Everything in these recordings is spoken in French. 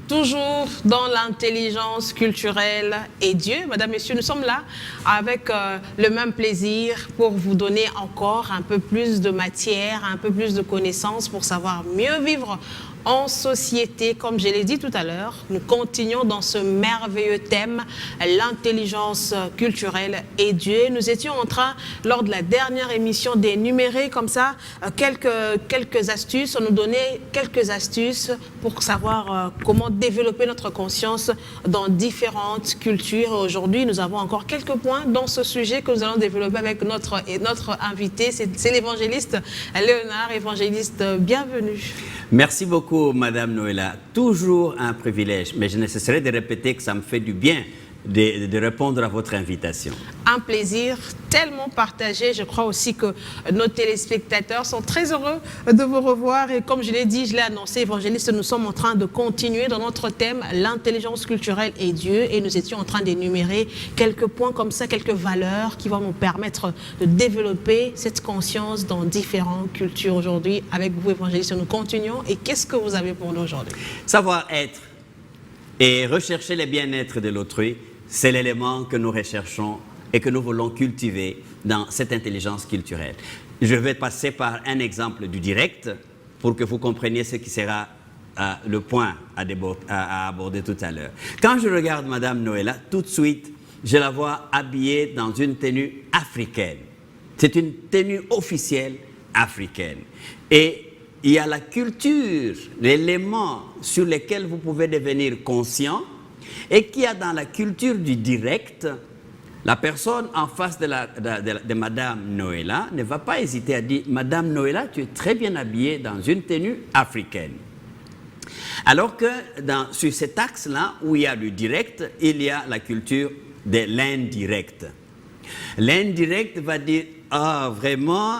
Toujours dans l'intelligence culturelle et Dieu. Madame, Messieurs, nous sommes là avec le même plaisir pour vous donner encore un peu plus de matière, un peu plus de connaissances pour savoir mieux vivre en société. Comme je l'ai dit tout à l'heure, nous continuons dans ce merveilleux thème, l'intelligence culturelle et Dieu. Nous étions en train, lors de la dernière émission, d'énumérer comme ça quelques astuces. On nous donnait quelques astuces pour savoir comment développer notre conscience dans différentes cultures. Aujourd'hui, nous avons encore quelques points dans ce sujet que nous allons développer avec notre invité. C'est l'évangéliste Léonard. Évangéliste, bienvenue. Merci beaucoup, Madame Noëlla. Toujours un privilège, mais je ne cesserai de répéter que ça me fait du bien de répondre à votre invitation. Un plaisir tellement partagé. Je crois aussi que nos téléspectateurs sont très heureux de vous revoir. Et comme je l'ai dit, je l'ai annoncé, évangéliste, nous sommes en train de continuer dans notre thème, l'intelligence culturelle et Dieu. Et nous étions en train d'énumérer quelques points comme ça, quelques valeurs qui vont nous permettre de développer cette conscience dans différentes cultures. Aujourd'hui, avec vous, évangéliste, nous continuons. Et qu'est-ce que vous avez pour nous aujourd'hui? Savoir être et rechercher le bien-être de l'autrui, c'est l'élément que nous recherchons et que nous voulons cultiver dans cette intelligence culturelle. Je vais passer par un exemple du direct pour que vous compreniez ce qui sera le point à aborder tout à l'heure. Quand je regarde Madame Noëlla, tout de suite, je la vois habillée dans une tenue africaine. C'est une tenue officielle africaine. Et il y a la culture, l'élément sur lequel vous pouvez devenir conscient, et qu'il y a dans la culture du direct, la personne en face de Madame Noëlla ne va pas hésiter à dire « Madame Noëlla, tu es très bien habillée dans une tenue africaine ». Alors que sur cet axe-là, où il y a le direct, il y a la culture de l'indirect. L'indirect va dire « Ah, vraiment,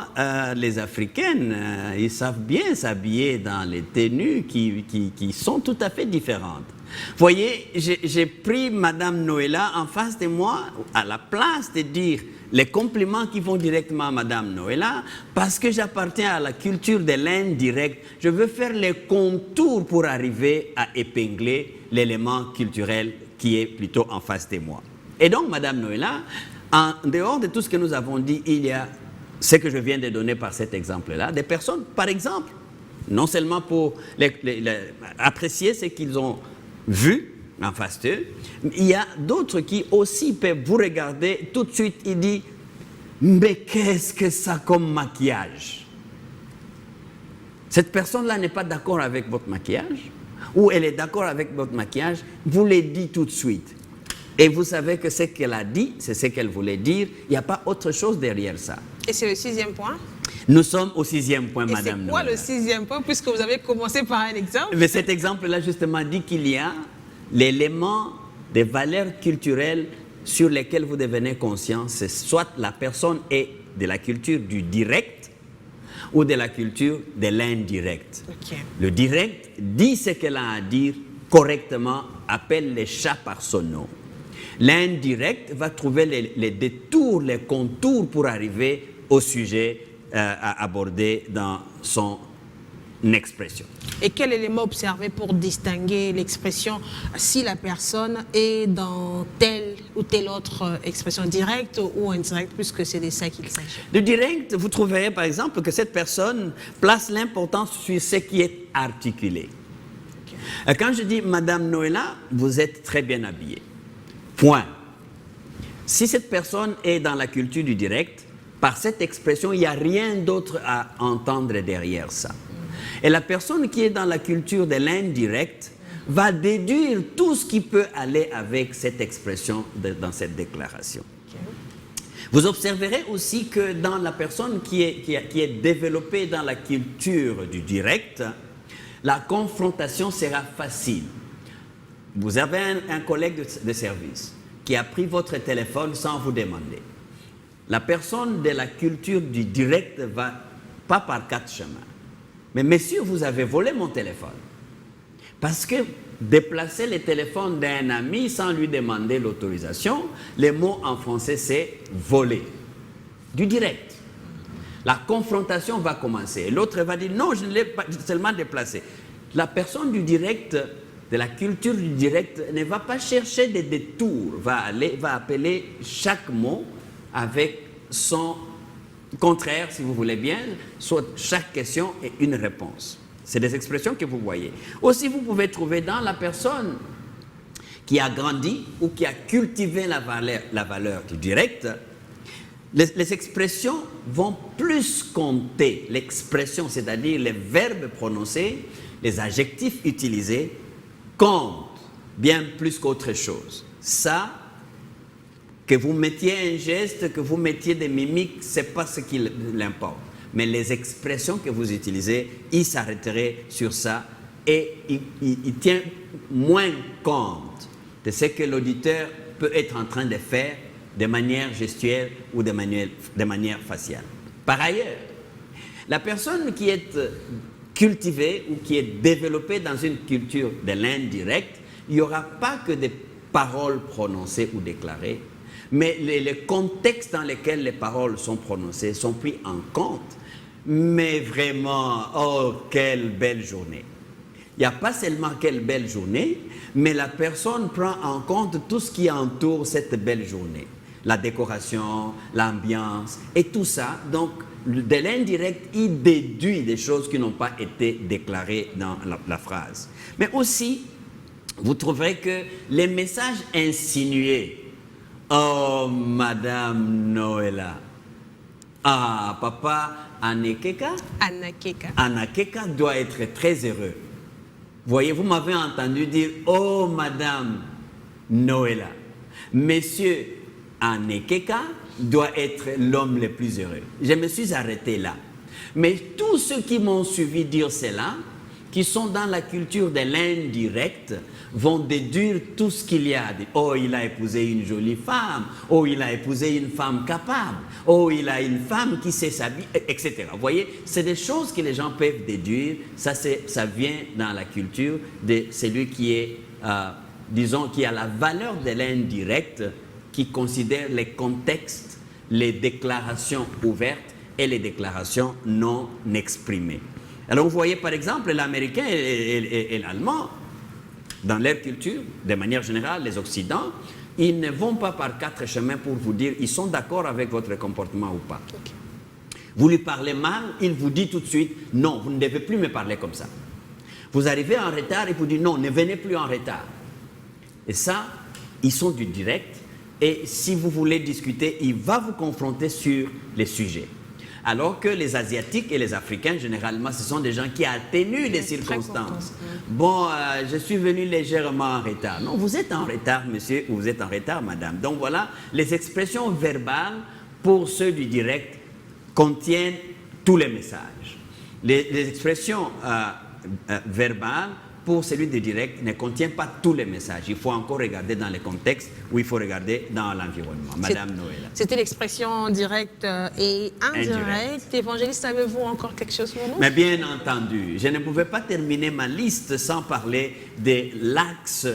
les Africaines, ils savent bien s'habiller dans les tenues qui sont tout à fait différentes. » Voyez, j'ai pris Madame Noëlla en face de moi, à la place de dire les compliments qui vont directement à Madame Noëlla, parce que j'appartiens à la culture de l'indirect. Je veux faire les contours pour arriver à épingler l'élément culturel qui est plutôt en face de moi. Et donc, Madame Noëlla, en dehors de tout ce que nous avons dit, il y a ce que je viens de donner par cet exemple-là, des personnes, par exemple, non seulement pour apprécier ce qu'ils ont vu en face d'eux, il y a d'autres qui aussi peuvent vous regarder tout de suite et dire « Mais qu'est-ce que ça comme maquillage ?» Cette personne-là n'est pas d'accord avec votre maquillage, ou elle est d'accord avec votre maquillage, vous le dites tout de suite. Et vous savez que ce qu'elle a dit, c'est ce qu'elle voulait dire, il n'y a pas autre chose derrière ça. Et c'est le 6e point? Nous sommes au 6e point, Madame Noëlla. C'est quoi le 6e point, puisque vous avez commencé par un exemple? Mais cet exemple-là, justement, dit qu'il y a l'élément des valeurs culturelles sur lesquelles vous devenez conscient. C'est soit la personne est de la culture du direct ou de la culture de l'indirect. Okay. Le direct dit ce qu'elle a à dire correctement, appelle les chats par son nom. L'indirect va trouver les détours, les contours pour arriver au sujet à aborder dans son expression. Et quel élément observer pour distinguer l'expression si la personne est dans telle ou telle autre expression directe ou indirecte, puisque c'est de ça qu'il s'agit? Le direct, vous trouverez par exemple que cette personne place l'importance sur ce qui est articulé. Okay. Quand je dis Madame Noëlla, vous êtes très bien habillée. Point. Si cette personne est dans la culture du direct, par cette expression, il n'y a rien d'autre à entendre derrière ça. Et la personne qui est dans la culture de l'indirect va déduire tout ce qui peut aller avec cette expression dans cette déclaration. Okay. Vous observerez aussi que dans la personne qui est développée dans la culture du direct, la confrontation sera facile. Vous avez un collègue de service qui a pris votre téléphone sans vous demander. La personne de la culture du direct va pas par 4 chemins. Mais messieurs, vous avez volé mon téléphone. Parce que déplacer le téléphone d'un ami sans lui demander l'autorisation. Le mot en français, c'est voler. Du direct. La confrontation va commencer. L'autre va dire, non, je ne l'ai pas seulement déplacé. La personne du direct, de la culture du direct, ne va pas chercher des détours, va appeler chaque mot avec son contraire, si vous voulez bien, soit chaque question est une réponse. C'est des expressions que vous voyez. Aussi, vous pouvez trouver dans la personne qui a grandi ou qui a cultivé la valeur du direct, les expressions vont plus compter. L'expression, c'est-à-dire les verbes prononcés, les adjectifs utilisés, comptent bien plus qu'autre chose. Ça, que vous mettiez un geste, que vous mettiez des mimiques, ce n'est pas ce qui l'importe. Mais les expressions que vous utilisez, il s'arrêterait sur ça et il tient moins compte de ce que l'auditeur peut être en train de faire de manière gestuelle ou de manière faciale. Par ailleurs, la personne qui est cultivée ou qui est développée dans une culture de l'indirect, il n'y aura pas que des paroles prononcées ou déclarées, mais les contextes dans lesquels les paroles sont prononcées sont pris en compte. Mais vraiment, oh, quelle belle journée! Il n'y a pas seulement quelle belle journée, mais la personne prend en compte tout ce qui entoure cette belle journée. La décoration, l'ambiance et tout ça. Donc, de l'indirect, il déduit des choses qui n'ont pas été déclarées dans la phrase. Mais aussi, vous trouverez que les messages insinués, oh, Madame Noëlla, ah, Papa Anakeka, Anakeka doit être très heureux. Voyez, vous m'avez entendu dire, oh, Madame Noëlla, Monsieur Anakeka doit être l'homme le plus heureux. Je me suis arrêté là. Mais tous ceux qui m'ont suivi dire cela, qui sont dans la culture de l'indirect, vont déduire tout ce qu'il y a. Oh, il a épousé une jolie femme. Oh, il a épousé une femme capable. Oh, il a une femme qui sait s'habiller, etc. Vous voyez, c'est des choses que les gens peuvent déduire. Ça vient dans la culture de celui qui est, disons, qui a la valeur de l'indirect, qui considère les contextes, les déclarations ouvertes et les déclarations non exprimées. Alors vous voyez par exemple l'américain et l'allemand, dans leur culture, de manière générale, les Occidents, ils ne vont pas par quatre chemins pour vous dire ils sont d'accord avec votre comportement ou pas. Okay. Vous lui parlez mal, il vous dit tout de suite non, vous ne devez plus me parler comme ça. Vous arrivez en retard, il vous dit non, ne venez plus en retard. Et ça, ils sont du direct. Et si vous voulez discuter, il va vous confronter sur les sujets. Alors que les Asiatiques et les Africains, généralement, ce sont des gens qui atténuent les circonstances. Bon, je suis venu légèrement en retard. Non, vous êtes en retard, monsieur, ou vous êtes en retard, madame. Donc voilà, les expressions verbales, pour ceux du direct, contiennent tous les messages. Les expressions verbales, pour celui de direct, ne contient pas tous les messages. Il faut encore regarder dans les contextes ou il faut regarder dans l'environnement. Madame Noëlla. C'était l'expression directe et indirecte. Évangéliste, avez-vous encore quelque chose pour nous? Mais bien entendu, je ne pouvais pas terminer ma liste sans parler de l'axe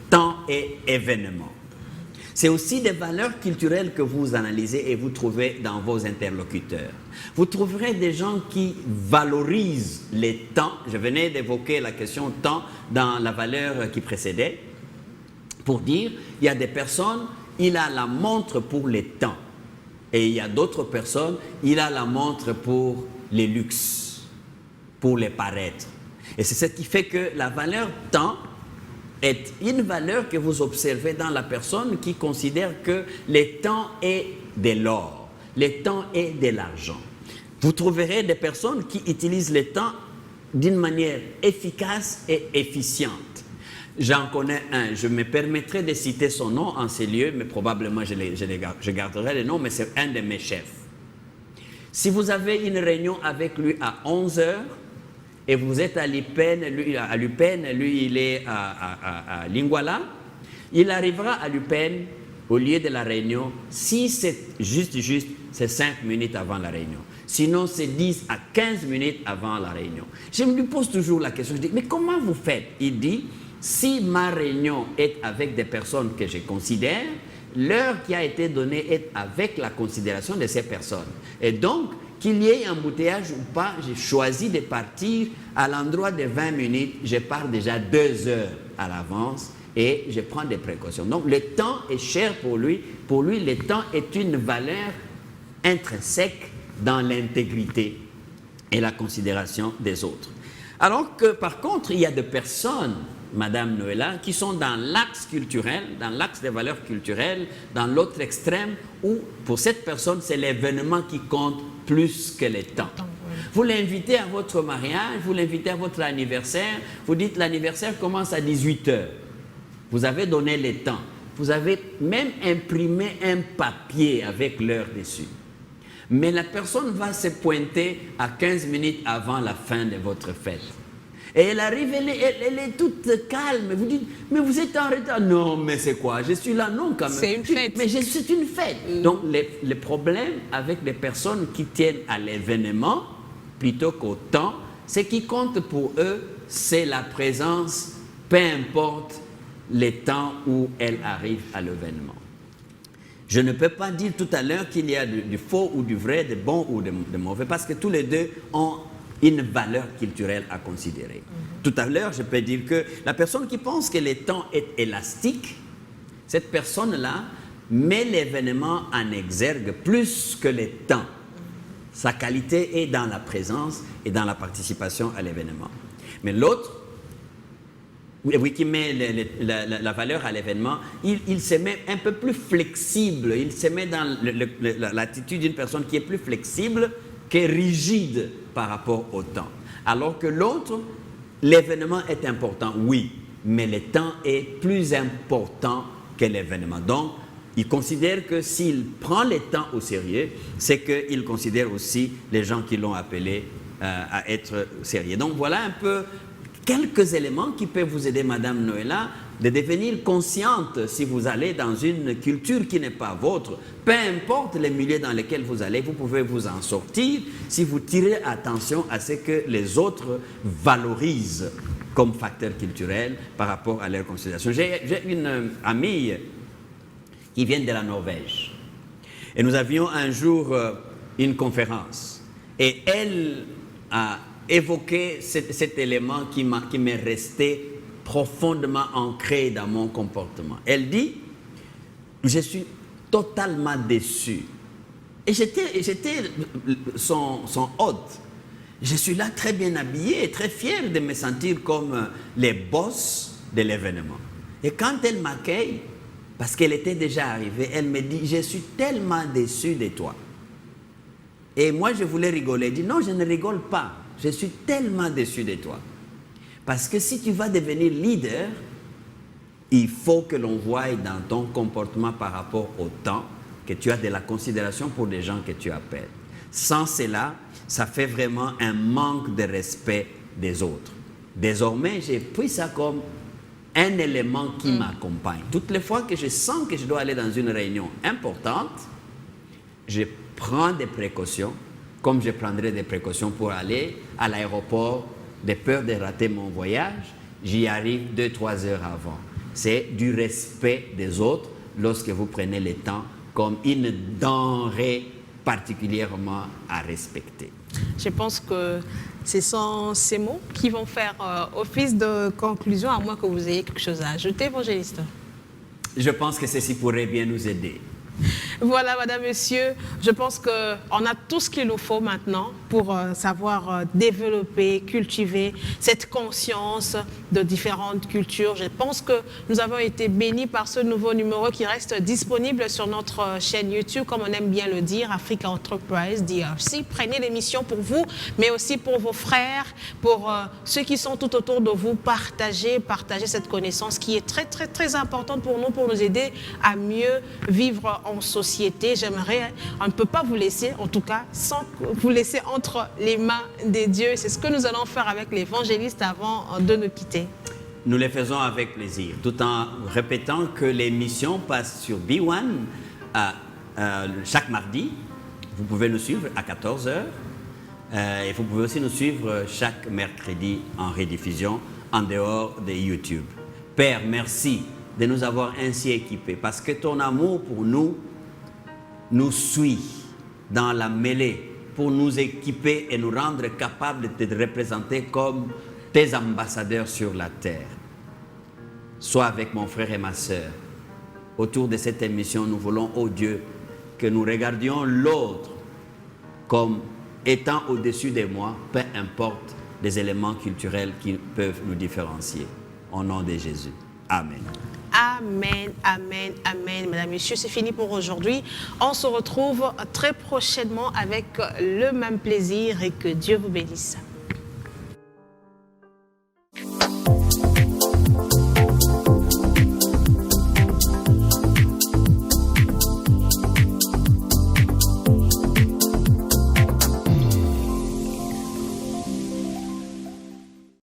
temps et événement. C'est aussi des valeurs culturelles que vous analysez et vous trouvez dans vos interlocuteurs. Vous trouverez des gens qui valorisent les temps. Je venais d'évoquer la question temps dans la valeur qui précédait. Pour dire, il y a des personnes, il a la montre pour les temps. Et il y a d'autres personnes, il a la montre pour les luxes, pour les paraître. Et c'est ce qui fait que la valeur temps est une valeur que vous observez dans la personne qui considère que le temps est de l'or, le temps est de l'argent. Vous trouverez des personnes qui utilisent le temps d'une manière efficace et efficiente. J'en connais un, je me permettrai de citer son nom en ces lieux, mais probablement je garderai le nom, mais c'est un de mes chefs. Si vous avez une réunion avec lui à 11h, et vous êtes à Lupin, lui il est à Linguala, il arrivera à Lupin au lieu de la réunion, si c'est juste, c'est 5 minutes avant la réunion. Sinon, c'est 10 à 15 minutes avant la réunion. Je me lui pose toujours la question, je dis, mais comment vous faites? Il dit, Si ma réunion est avec des personnes que je considère, l'heure qui a été donnée est avec la considération de ces personnes. Et donc, qu'il y ait un embouteillage ou pas, j'ai choisi de partir à l'endroit de 20 minutes. Je pars déjà 2 heures à l'avance et je prends des précautions. Donc, le temps est cher pour lui. Pour lui, le temps est une valeur intrinsèque dans l'intégrité et la considération des autres. Alors que, par contre, il y a des personnes, Madame Noëlla, qui sont dans l'axe culturel, dans l'axe des valeurs culturelles, dans l'autre extrême, où pour cette personne, c'est l'événement qui compte plus que le temps. Vous l'invitez à votre mariage, vous l'invitez à votre anniversaire, vous dites l'anniversaire commence à 18h. Vous avez donné le temps. Vous avez même imprimé un papier avec l'heure dessus. Mais la personne va se pointer à 15 minutes avant la fin de votre fête. Et elle arrive, elle est toute calme. Vous dites, mais vous êtes en retard. Non, mais c'est quoi? Je suis là, non, quand même. C'est une fête. Mais c'est une fête. Donc, le problème avec les personnes qui tiennent à l'événement plutôt qu'au temps, ce qui compte pour eux, c'est la présence, peu importe le temps où elle arrive à l'événement. Je ne peux pas dire tout à l'heure qu'il y a du faux ou du vrai, de bon ou de mauvais, parce que tous les deux ont une valeur culturelle à considérer. Tout à l'heure, je peux dire que la personne qui pense que le temps est élastique, cette personne-là met l'événement en exergue plus que le temps. Sa qualité est dans la présence et dans la participation à l'événement. Mais l'autre, oui, qui met la valeur à l'événement, il se met un peu plus flexible, il se met dans l'attitude d'une personne qui est plus flexible que rigide par rapport au temps. Alors que l'autre, l'événement est important, oui, mais le temps est plus important que l'événement. Donc, il considère que s'il prend le temps au sérieux, c'est qu'il considère aussi les gens qui l'ont appelé à être sérieux. Donc, voilà un peu quelques éléments qui peuvent vous aider, Madame Noëlla, de devenir consciente si vous allez dans une culture qui n'est pas vôtre. Peu importe les milieux dans lesquels vous allez, vous pouvez vous en sortir si vous tirez attention à ce que les autres valorisent comme facteur culturel par rapport à leur considération. J'ai une amie qui vient de la Norvège et nous avions un jour une conférence et elle a évoqué cet élément qui m'est resté profondément ancré dans mon comportement. Elle dit, je suis totalement déçu. Et j'étais son hôte. Je suis là très bien habillé et très fier de me sentir comme les boss de l'événement. Et quand elle m'accueille, parce qu'elle était déjà arrivée, elle me dit, je suis tellement déçu de toi. Et moi, je voulais rigoler. Elle dit, non, je ne rigole pas. Je suis tellement déçu de toi. Parce que si tu vas devenir leader, il faut que l'on voie dans ton comportement par rapport au temps que tu as de la considération pour les gens que tu appelles. Sans cela, ça fait vraiment un manque de respect des autres. Désormais, j'ai pris ça comme un élément qui m'accompagne. Toutes les fois que je sens que je dois aller dans une réunion importante, je prends des précautions, comme je prendrai des précautions pour aller à l'aéroport, de peur de rater mon voyage, j'y arrive 2-3 heures avant. C'est du respect des autres lorsque vous prenez le temps comme une denrée particulièrement à respecter. Je pense que ce sont ces mots qui vont faire office de conclusion, à moins que vous ayez quelque chose à ajouter, évangéliste. Je pense que ceci pourrait bien nous aider. Voilà, madame, monsieur, je pense qu'on a tout ce qu'il nous faut maintenant pour savoir développer, cultiver cette conscience de différentes cultures. Je pense que nous avons été bénis par ce nouveau numéro qui reste disponible sur notre chaîne YouTube, comme on aime bien le dire, Africa Enterprise DRC. Prenez l'émission pour vous, mais aussi pour vos frères, pour ceux qui sont tout autour de vous. Partagez cette connaissance qui est très, très, très importante pour nous aider à mieux vivre en société. On ne peut pas vous laisser, en tout cas, sans vous laisser entre les mains des dieux. C'est ce que nous allons faire avec l'évangéliste avant de nous quitter. Nous le faisons avec plaisir, tout en répétant que l'émission passe sur B1 chaque mardi. Vous pouvez nous suivre à 14h et vous pouvez aussi nous suivre chaque mercredi en rediffusion en dehors de YouTube. Père, merci de nous avoir ainsi équipés, parce que ton amour pour nous nous suit dans la mêlée pour nous équiper et nous rendre capables de te représenter comme tes ambassadeurs sur la terre. Sois avec mon frère et ma sœur. Autour de cette émission, nous voulons, ô Dieu, que nous regardions l'autre comme étant au-dessus de moi, peu importe les éléments culturels qui peuvent nous différencier. Au nom de Jésus. Amen. Amen, amen, amen. Mesdames, Messieurs, c'est fini pour aujourd'hui. On se retrouve très prochainement avec le même plaisir et que Dieu vous bénisse.